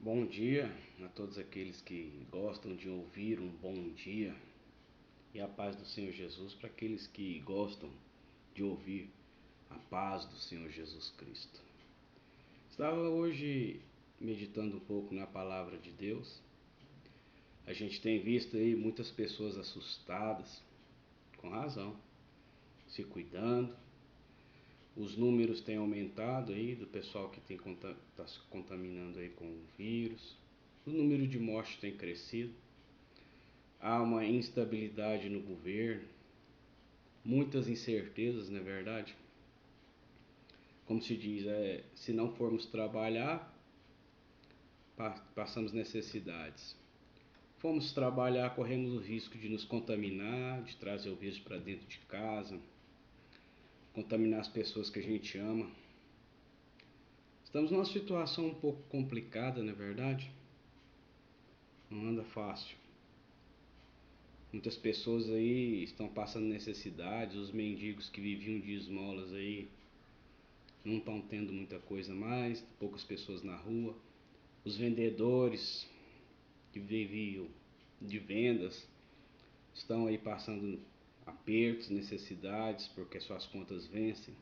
Bom dia a todos aqueles que gostam de ouvir um bom dia e a paz do Senhor Jesus para aqueles que gostam de ouvir a paz do Senhor Jesus Cristo. Estava hoje meditando um pouco na palavra de Deus. A gente tem visto aí muitas pessoas assustadas, com razão, se cuidando. Os números têm aumentado aí do pessoal que está se contaminando aí com o vírus. O número de mortes tem crescido. Há uma instabilidade no governo, muitas incertezas, não é verdade? Como se diz, se não formos trabalhar, passamos necessidades. Formos trabalhar, corremos o risco de nos contaminar, de trazer o vírus para dentro de casa, contaminar as pessoas que a gente ama. Estamos numa situação um pouco complicada, não é verdade? Não anda fácil. Muitas pessoas aí estão passando necessidades, os mendigos que viviam de esmolas aí não estão tendo muita coisa mais, poucas pessoas na rua. Os vendedores que viviam de vendas estão aí passando apertos, necessidades, porque suas contas vencem.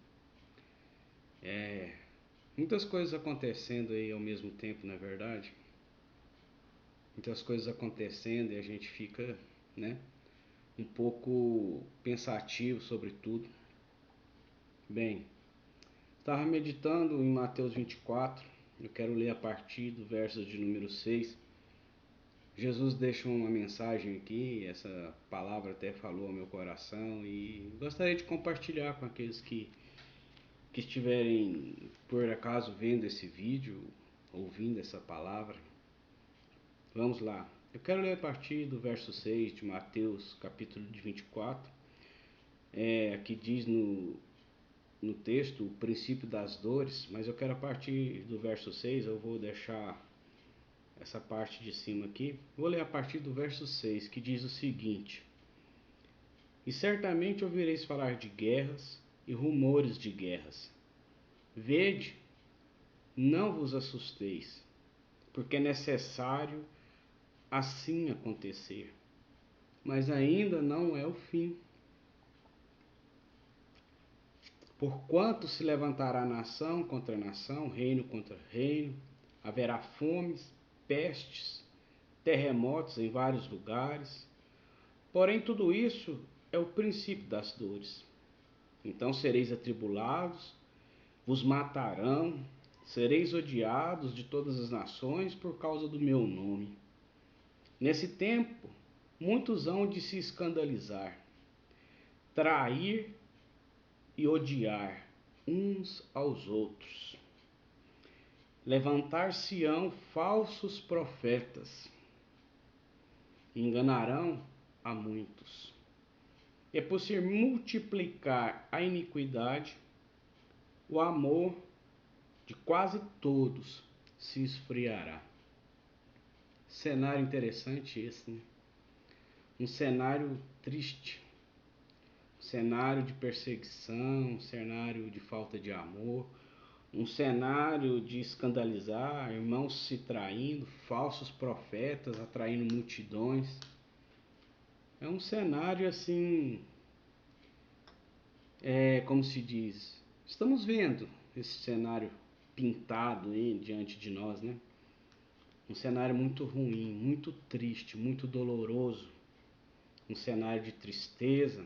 Muitas coisas acontecendo aí ao mesmo tempo, não é verdade? Muitas coisas acontecendo e a gente fica, né, um pouco pensativo sobre tudo. Bem, estava meditando em Mateus 24, eu quero ler a partir do verso de número 6. Jesus deixa uma mensagem aqui, essa palavra até falou ao meu coração e gostaria de compartilhar com aqueles que estiverem por acaso vendo esse vídeo, ouvindo essa palavra. Vamos lá, eu quero ler a partir do verso 6 de Mateus capítulo 24, que diz no texto o princípio das dores, mas eu quero a partir do verso 6, eu vou deixar essa parte de cima aqui. Vou ler a partir do verso 6, que diz o seguinte: E certamente ouvireis falar de guerras e rumores de guerras. Vede, não vos assusteis, porque é necessário assim acontecer, mas ainda não é o fim. Porquanto se levantará nação contra nação, reino contra reino, haverá fomes, pestes, terremotos em vários lugares. Porém, tudo isso é o princípio das dores. Então sereis atribulados, vos matarão, sereis odiados de todas as nações por causa do meu nome. Nesse tempo, muitos hão de se escandalizar, trair e odiar uns aos outros. Levantar-se-ão falsos profetas, enganarão a muitos. E por se multiplicar a iniquidade, o amor de quase todos se esfriará. Cenário interessante esse, né? Um cenário triste, um cenário de perseguição, um cenário de falta de amor, um cenário de escandalizar, irmãos se traindo, falsos profetas atraindo multidões. É um cenário assim, como se diz, estamos vendo esse cenário pintado aí diante de nós, né? Um cenário muito ruim, muito triste, muito doloroso, um cenário de tristeza.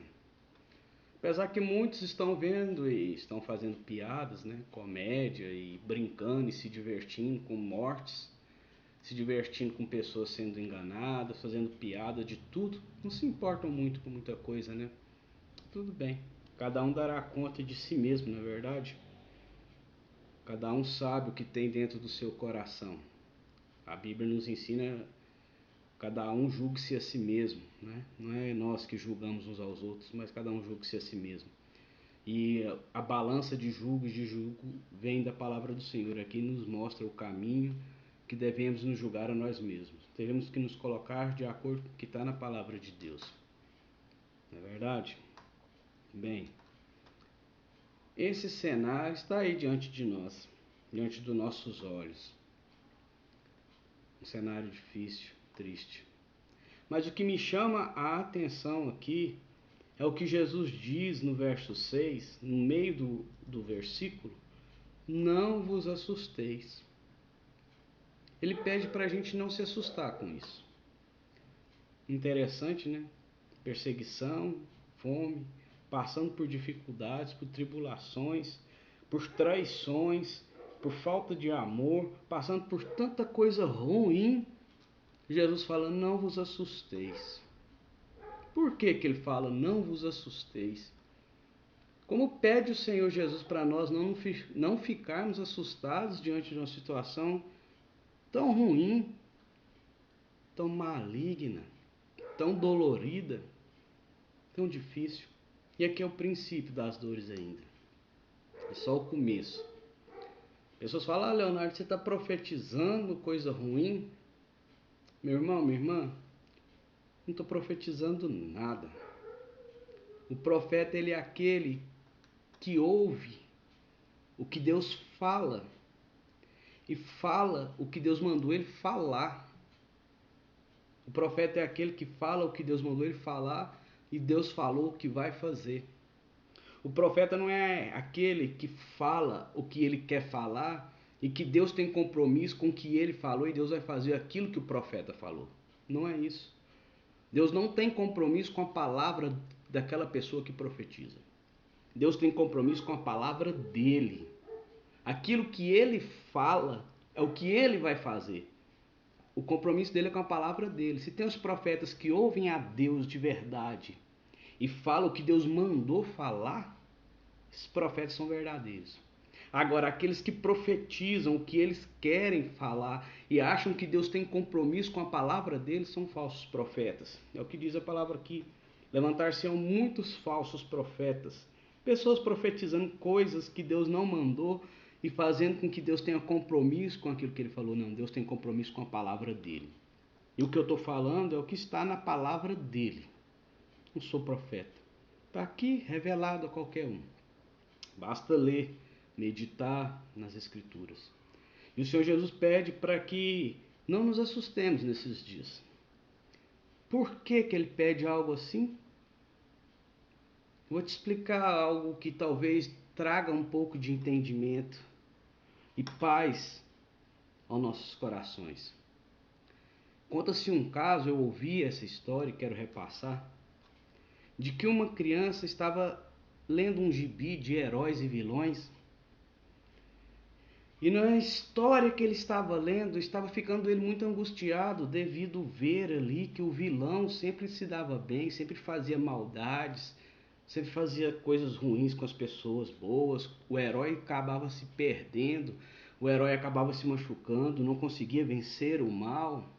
Apesar que muitos estão vendo e estão fazendo piadas, né? Comédia e brincando e se divertindo com mortes, se divertindo com pessoas sendo enganadas, fazendo piada de tudo. Não se importam muito com muita coisa, né? Tudo bem. Cada um dará conta de si mesmo, não é verdade? Cada um sabe o que tem dentro do seu coração. A Bíblia nos ensina: cada um julgue-se a si mesmo, né? Não é nós que julgamos uns aos outros, mas cada um julgue-se a si mesmo. E a balança de julgo e de julgo vem da palavra do Senhor. Aqui nos mostra o caminho que devemos nos julgar a nós mesmos. Devemos que nos colocar de acordo com o que está na palavra de Deus. Não é verdade? Bem, esse cenário está aí diante de nós, diante dos nossos olhos. Um cenário difícil, triste. Mas o que me chama a atenção aqui é o que Jesus diz no verso 6, no meio do versículo: não vos assusteis. Ele pede para a gente não se assustar com isso. Interessante, né? Perseguição, fome, passando por dificuldades, por tribulações, por traições, por falta de amor, passando por tanta coisa ruim. Jesus fala: não vos assusteis. Por que que ele fala: não vos assusteis? Como pede o Senhor Jesus para nós não ficarmos assustados diante de uma situação tão ruim, tão maligna, tão dolorida, tão difícil. E aqui é o princípio das dores ainda. É só o começo. Pessoas falam: Leonardo, você está profetizando coisa ruim? Meu irmão, minha irmã, não estou profetizando nada. O profeta, ele é aquele que ouve o que Deus fala e fala o que Deus mandou ele falar. O profeta é aquele que fala o que Deus mandou ele falar e Deus falou o que vai fazer. O profeta não é aquele que fala o que ele quer falar e que Deus tem compromisso com o que ele falou e Deus vai fazer aquilo que o profeta falou. Não é isso. Deus não tem compromisso com a palavra daquela pessoa que profetiza. Deus tem compromisso com a palavra dele. Aquilo que ele fala é o que ele vai fazer. O compromisso dele é com a palavra dele. Se tem os profetas que ouvem a Deus de verdade e falam o que Deus mandou falar, esses profetas são verdadeiros. Agora, aqueles que profetizam o que eles querem falar e acham que Deus tem compromisso com a palavra deles são falsos profetas. É o que diz a palavra aqui. Levantar-se-ão muitos falsos profetas. Pessoas profetizando coisas que Deus não mandou e fazendo com que Deus tenha compromisso com aquilo que ele falou. Não, Deus tem compromisso com a palavra dele. E o que eu estou falando é o que está na palavra dele. Não sou profeta. Está aqui revelado a qualquer um. Basta ler, meditar nas Escrituras. E o Senhor Jesus pede para que não nos assustemos nesses dias. Por que que ele pede algo assim? Vou te explicar algo que talvez traga um pouco de entendimento e paz aos nossos corações. Conta-se um caso, eu ouvi essa história e quero repassar, de que uma criança estava lendo um gibi de heróis e vilões. E na história que ele estava lendo, estava ficando ele muito angustiado devido ver ali que o vilão sempre se dava bem, sempre fazia maldades, sempre fazia coisas ruins com as pessoas boas. O herói acabava se perdendo, o herói acabava se machucando, não conseguia vencer o mal.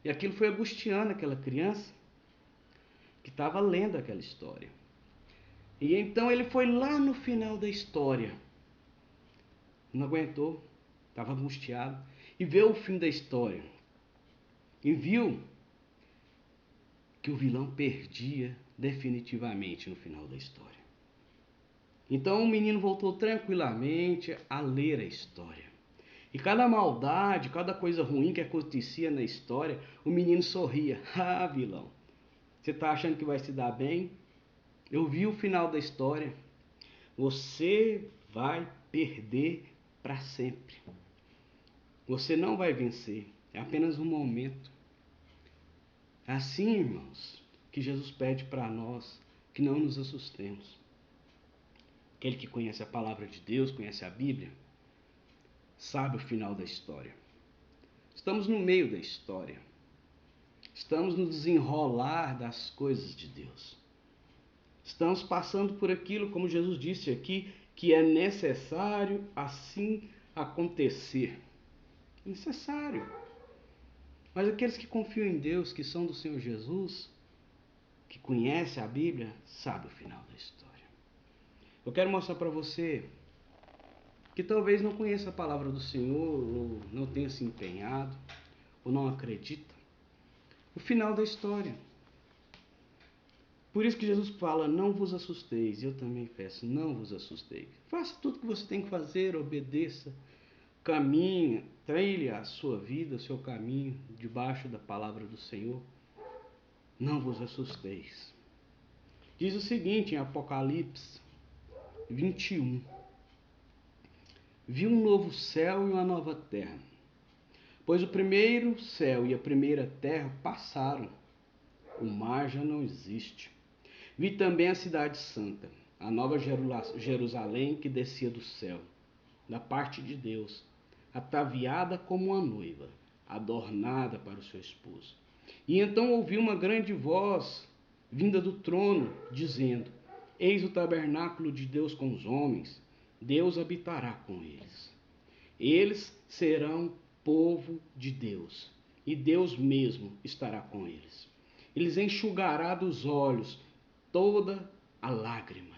E aquilo foi angustiando aquela criança que estava lendo aquela história. E então ele foi lá no final da história. Não aguentou, estava angustiado. E viu o fim da história. E viu que o vilão perdia definitivamente no final da história. Então o menino voltou tranquilamente a ler a história. E cada maldade, cada coisa ruim que acontecia na história, o menino sorria. Ah, vilão, você está achando que vai se dar bem? Eu vi o final da história. Você vai perder para sempre. Você não vai vencer. É apenas um momento. É assim, irmãos, que Jesus pede para nós que não nos assustemos. Aquele que conhece a palavra de Deus, conhece a Bíblia, sabe o final da história. Estamos no meio da história. Estamos no desenrolar das coisas de Deus. Estamos passando por aquilo, como Jesus disse aqui, que é necessário assim acontecer. Necessário. Mas aqueles que confiam em Deus, que são do Senhor Jesus, que conhecem a Bíblia, sabem o final da história. Eu quero mostrar para você que talvez não conheça a palavra do Senhor, ou não tenha se empenhado, ou não acredita. O final da história. Por isso que Jesus fala: não vos assusteis. E eu também peço: não vos assusteis. Faça tudo o que você tem que fazer, obedeça. caminha, trilha a sua vida, o seu caminho, debaixo da palavra do Senhor, não vos assusteis. Diz o seguinte em Apocalipse 21. Vi um novo céu e uma nova terra, pois o primeiro céu e a primeira terra passaram, o mar já não existe. Vi também a cidade santa, a nova Jerusalém que descia do céu, da parte de Deus, ataviada como uma noiva, adornada para o seu esposo. E então ouvi uma grande voz vinda do trono, dizendo: Eis o tabernáculo de Deus com os homens, Deus habitará com eles. Eles serão povo de Deus, e Deus mesmo estará com eles. Eles enxugará dos olhos toda a lágrima,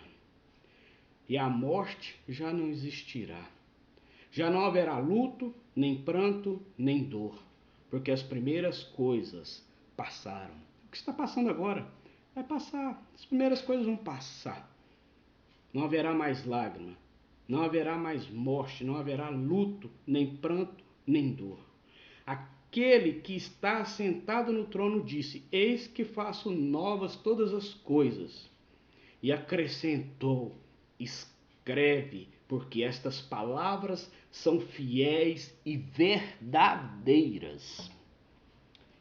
e a morte já não existirá. Já não haverá luto, nem pranto, nem dor, porque as primeiras coisas passaram. O que está passando agora vai passar. As primeiras coisas vão passar. Não haverá mais lágrima, não haverá mais morte, não haverá luto, nem pranto, nem dor. Aquele que está sentado no trono disse: Eis que faço novas todas as coisas. E acrescentou: Escreve, porque estas palavras são fiéis e verdadeiras.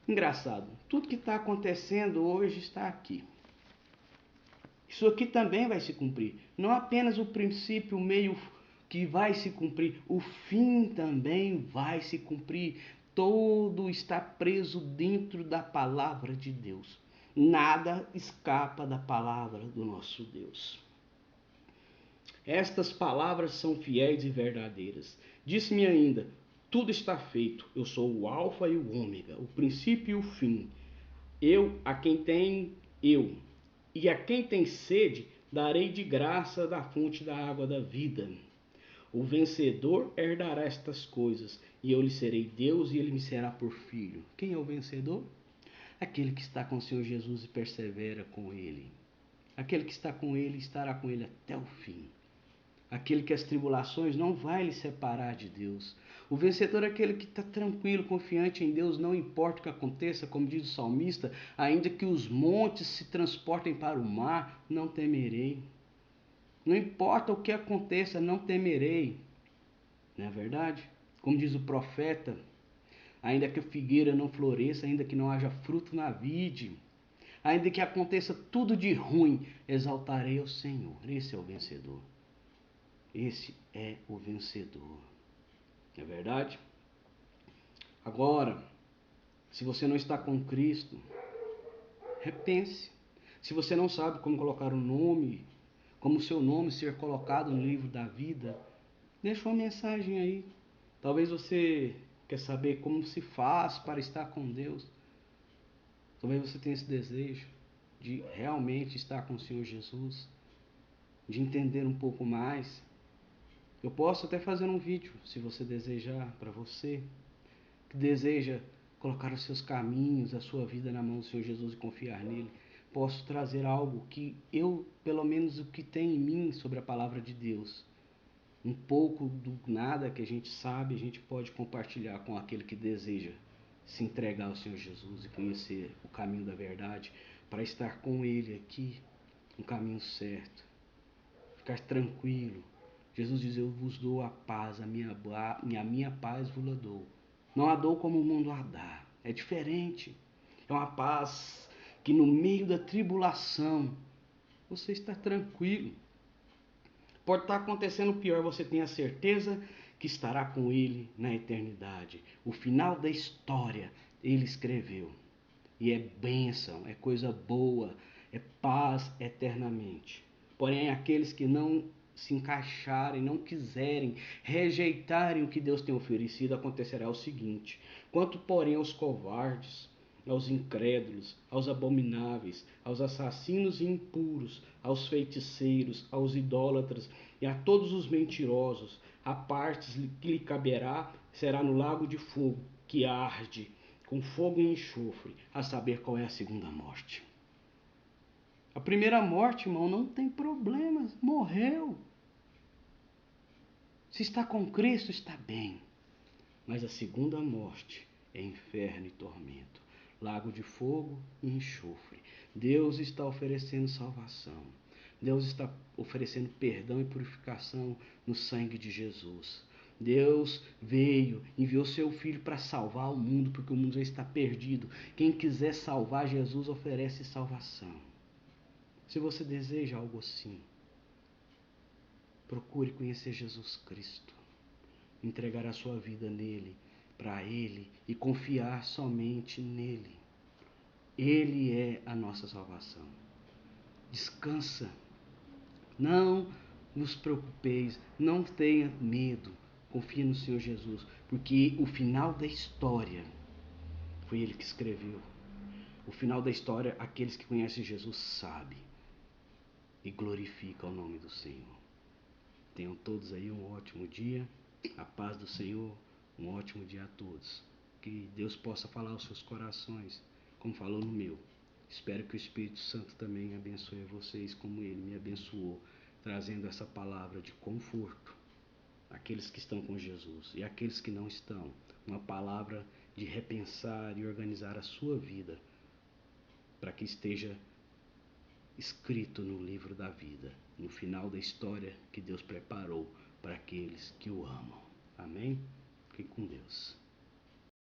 Engraçado, tudo que está acontecendo hoje está aqui. Isso aqui também vai se cumprir. Não apenas o princípio, o meio que vai se cumprir, o fim também vai se cumprir. Todo está preso dentro da palavra de Deus. Nada escapa da palavra do nosso Deus. Estas palavras são fiéis e verdadeiras. Disse-me ainda: tudo está feito. Eu sou o alfa e o ômega, o princípio e o fim. E a quem tem sede, darei de graça da fonte da água da vida. O vencedor herdará estas coisas, e eu lhe serei Deus, e ele me será por filho. Quem é o vencedor? Aquele que está com o Senhor Jesus e persevera com ele. Aquele que está com ele estará com ele até o fim. Aquele que as tribulações não vai lhe separar de Deus. O vencedor é aquele que está tranquilo, confiante em Deus, não importa o que aconteça, como diz o salmista, ainda que os montes se transportem para o mar, não temerei. Não importa o que aconteça, não temerei. Não é verdade? Como diz o profeta, ainda que a figueira não floresça, ainda que não haja fruto na vide, ainda que aconteça tudo de ruim, exaltarei ao Senhor. Esse é o vencedor. Esse é o vencedor. Não é verdade? Agora, se você não está com Cristo, repense. Se você não sabe como colocar o nome, como o seu nome ser colocado no livro da vida, deixa uma mensagem aí. Talvez você quer saber como se faz para estar com Deus. Talvez você tenha esse desejo de realmente estar com o Senhor Jesus, de entender um pouco mais. Eu posso até fazer um vídeo, se você desejar, para você que deseja colocar os seus caminhos, a sua vida na mão do Senhor Jesus e confiar nele. Posso trazer algo que eu, pelo menos o que tem em mim sobre a palavra de Deus, um pouco do nada que a gente sabe, a gente pode compartilhar com aquele que deseja se entregar ao Senhor Jesus e conhecer o caminho da verdade, para estar com ele aqui, no caminho certo, ficar tranquilo. Jesus diz: eu vos dou a paz, a minha paz vos dou. Não a dou como o mundo a dá. É diferente. É uma paz que no meio da tribulação você está tranquilo. Pode estar acontecendo o pior, você tem a certeza que estará com ele na eternidade. O final da história ele escreveu. E é bênção, é coisa boa, é paz eternamente. Porém, aqueles que não se encaixarem, não quiserem, rejeitarem o que Deus tem oferecido, acontecerá o seguinte: quanto, porém, aos covardes, aos incrédulos, aos abomináveis, aos assassinos e impuros, aos feiticeiros, aos idólatras e a todos os mentirosos, a parte que lhe caberá será no lago de fogo, que arde com fogo e enxofre, a saber qual é a segunda morte. A primeira morte, irmão, não tem problema, morreu. Se está com Cristo, está bem. Mas a segunda morte é inferno e tormento, lago de fogo e enxofre. Deus está oferecendo salvação. Deus está oferecendo perdão e purificação no sangue de Jesus. Deus veio, enviou seu Filho para salvar o mundo, porque o mundo já está perdido. Quem quiser salvar, Jesus oferece salvação. Se você deseja algo assim, procure conhecer Jesus Cristo, entregar a sua vida nele, para ele e confiar somente nele. Ele é a nossa salvação. Descansa. Não vos preocupeis, não tenha medo. Confie no Senhor Jesus, porque o final da história foi ele que escreveu. O final da história, aqueles que conhecem Jesus sabem e glorificam o nome do Senhor. Tenham todos aí um ótimo dia. A paz do Senhor, um ótimo dia a todos. Que Deus possa falar aos seus corações, como falou no meu. Espero que o Espírito Santo também abençoe vocês como ele me abençoou, trazendo essa palavra de conforto àqueles que estão com Jesus e àqueles que não estão. Uma palavra de repensar e organizar a sua vida para que esteja escrito no livro da vida, no final da história que Deus preparou para aqueles que o amam. Amém? Fique com Deus.